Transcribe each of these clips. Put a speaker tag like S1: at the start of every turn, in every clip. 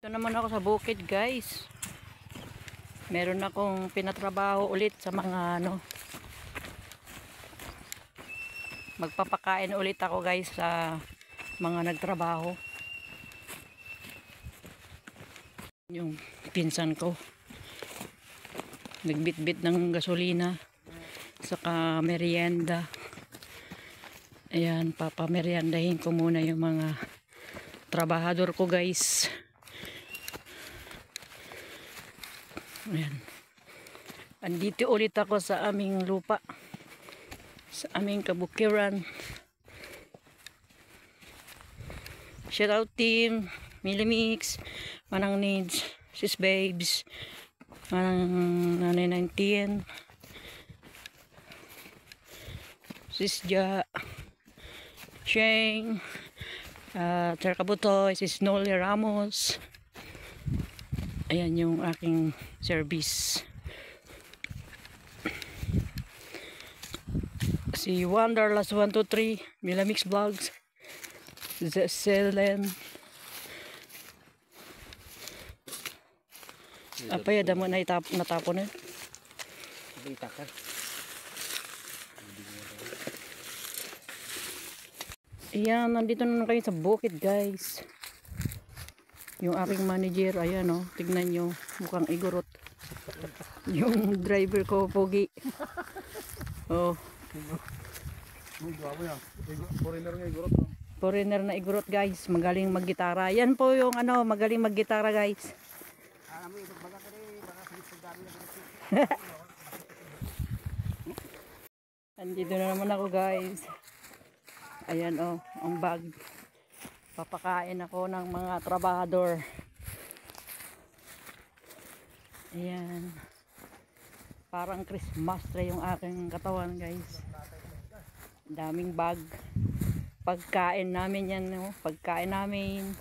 S1: Ito naman ako sa bukid, guys. Meron akong pinatrabaho ulit sa mga magpapakain ulit ako, guys, sa mga nagtrabaho. Yung pinsan ko nagbitbit ng gasolina saka merienda. Ayan, papameriendahin ko muna yung mga trabahador ko, guys. Ayan. Andito ulit ako sa aming lupa, sa aming kabukiran. Shout out team Milimix, Manang Needs, Sis Babes, Manang Nanay 19, Sis Ja, Sheng, Terkabutoy, Sis Noli Ramos. Ayan yung aking service. Si Wanderlust 123, Milamix Vlogs, Zeselen. Apa ya, damo na natapon eh. Ayan, nandito na kayo sa bukid, guys. Yung aking manager, ayan o, tignan nyo, mukhang igorot. Yung driver ko, pogi. Oh. Foreigner na igorot, guys. Magaling maggitara. Yan po yung magaling maggitara, guys. Andito na naman ako, guys. Ayan o, ang bag. Papakain ako ng mga trabahador. Ayan. Parang Christmas tree yung aking katawan, guys. Daming bag. Pagkain namin yan, no? Pagkain namin.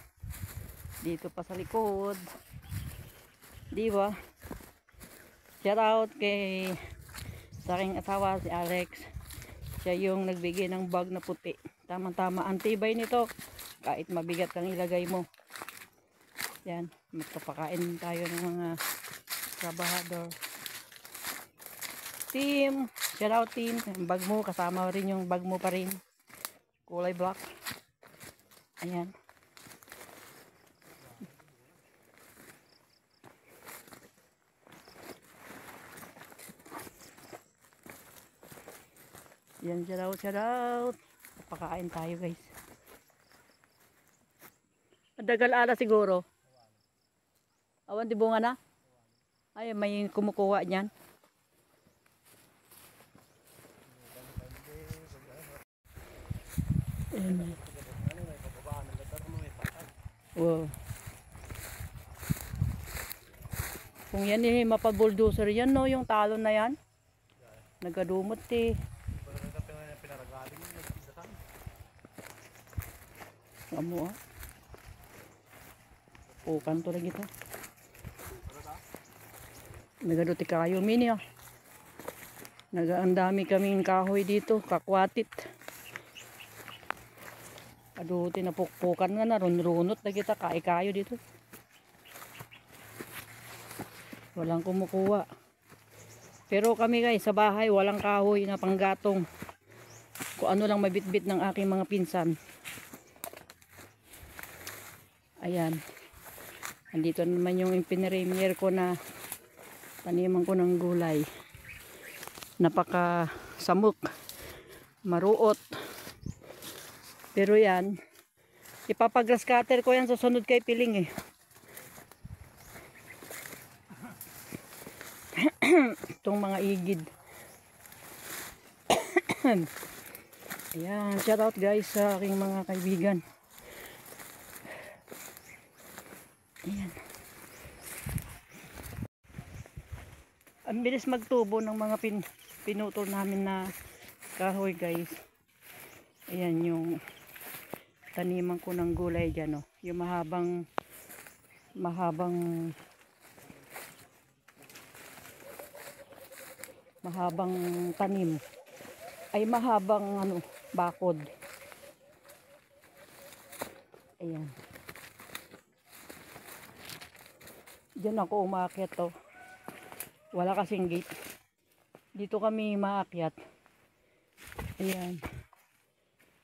S1: Dito pa sa likod. Di ba? Shout out kay sa aking asawa, si Alex. Siya yung nagbigay ng bag na puti. Tama-tama. Ang tibay nito. Kahit mabigat kang ilagay mo. Yan. Magpapakain tayo ng mga trabahador. Team. Shout out team. Yung bag mo. Kasama rin yung bag mo pa rin. Kulay black. Ayan. Yan. Shout out. Shout out. Pakain tayo, guys. Dagal ala siguro. Awan di bunga na? Ay, may kumukuha niyan. Wow. Kung yan mapabuldoser yan, no, yung talon na yan. Nagadumot eh. Amo ah. O, kanto lagi ito. Nagaduti kayo mini ah. Nagaandami kaming kahoy dito, kakwatit. Aduti napukpukan nga na, runrunot na kita, kayo dito. Walang kumukuha. Pero kami, guys, sa bahay, walang kahoy na panggatong. Kung ano lang mabitbit ng aking mga pinsan. Ayan. Andito naman yung pinremier ko na taniman ko ng gulay. Napaka samuk. Maruot. Pero yan, ipapagrass cutter ko yan sa sunod kay Piling eh. Itong mga igid. Ayan, shout out guys sa aking mga kaibigan. Ayan. Ang bilis magtubo ng mga pinutol namin na kahoy, guys. Ayan yung taniman ko ng gulay dyan, oh. Yung mahabang tanim. Ay mahabang bakod. Ayan. Diyan ako umaakyat to. Wala kasing gate. Dito kami maakyat. Ayan.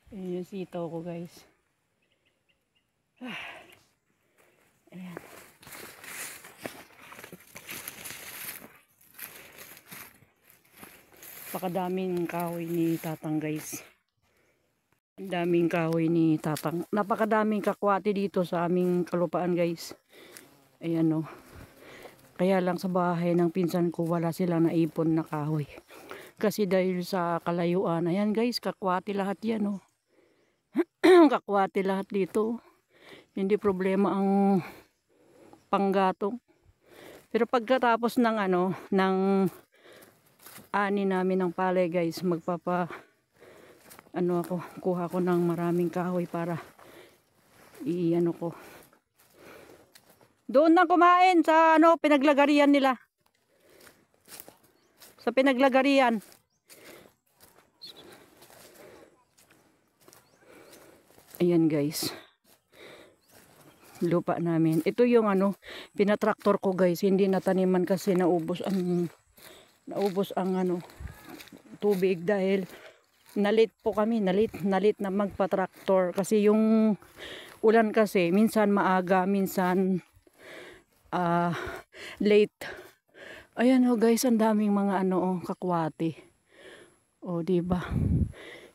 S1: Ayan yung sitaw ko guys. Ayan. Napakadaming kahoy ni Tatang guys. Ang daming kahoy ni Tatang. Napakadaming kakwati dito sa aming kalupaan guys. Ayan o. Kaya lang sa bahay ng pinsan ko wala silang naipon na kahoy. Kasi dahil sa kalayuan. Ayan guys, kakwati lahat yan o. Kakwati lahat dito. Hindi problema ang panggatong. Pero pagkatapos ng ng ani namin ng palay guys, kuha ko ng maraming kahoy para ko. Doon na kumain sa pinaglagarian nila. Sa pinaglagarian. Ayan guys. Lupa namin. Ito yung pinatraktor ko guys. Hindi nataniman kasi naubos ang tubig dahil nalit po kami. Nalit na magpa-traktor. Kasi yung ulan kasi minsan maaga, minsan late. Ayan guys, ang daming mga kakwati. Diba?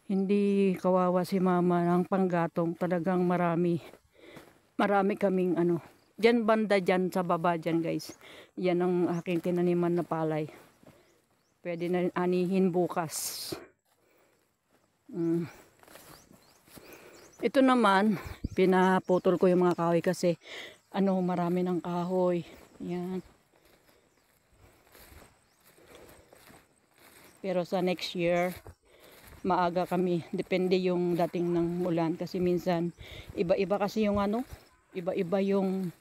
S1: Hindi kawawa si mama ng panggatong. Talagang marami kaming Diyan banda dyan sa baba dyan guys. Yan ang aking tinaniman na palay. Pwede na anihin bukas. Ito naman, pinaputol ko yung mga kahoy kasi marami ng kahoy. Yan. Pero sa next year, maaga kami. Depende yung dating ng ulan. Kasi minsan, iba-iba kasi yung iba-iba yung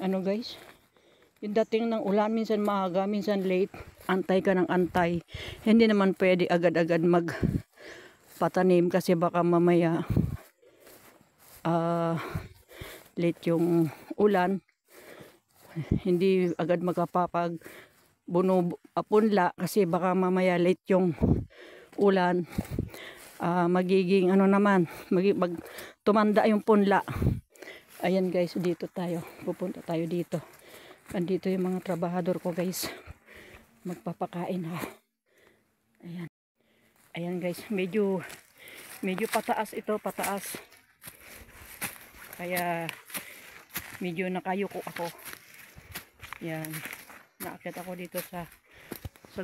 S1: guys. Yung dating ng ulan, minsan maaga, minsan late. Antay ka ng antay. Hindi naman pwede agad-agad magpatanim kasi baka mamaya late yung ulan. Hindi agad magkapapag punla kasi baka mamaya late yung ulan. Magiging tumanda yung punla. Ayan guys, dito tayo. Pupunta tayo dito. Andito yung mga trabahador ko guys. Magpapakain ha. Ayan. Ayan guys, medyo pataas ito, pataas. Kaya medyo nakayuko ako. Ayan. Naakyat ako dito sa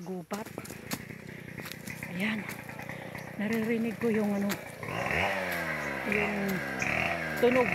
S1: gubat. Ayan. Naririnig ko yung yung tunog.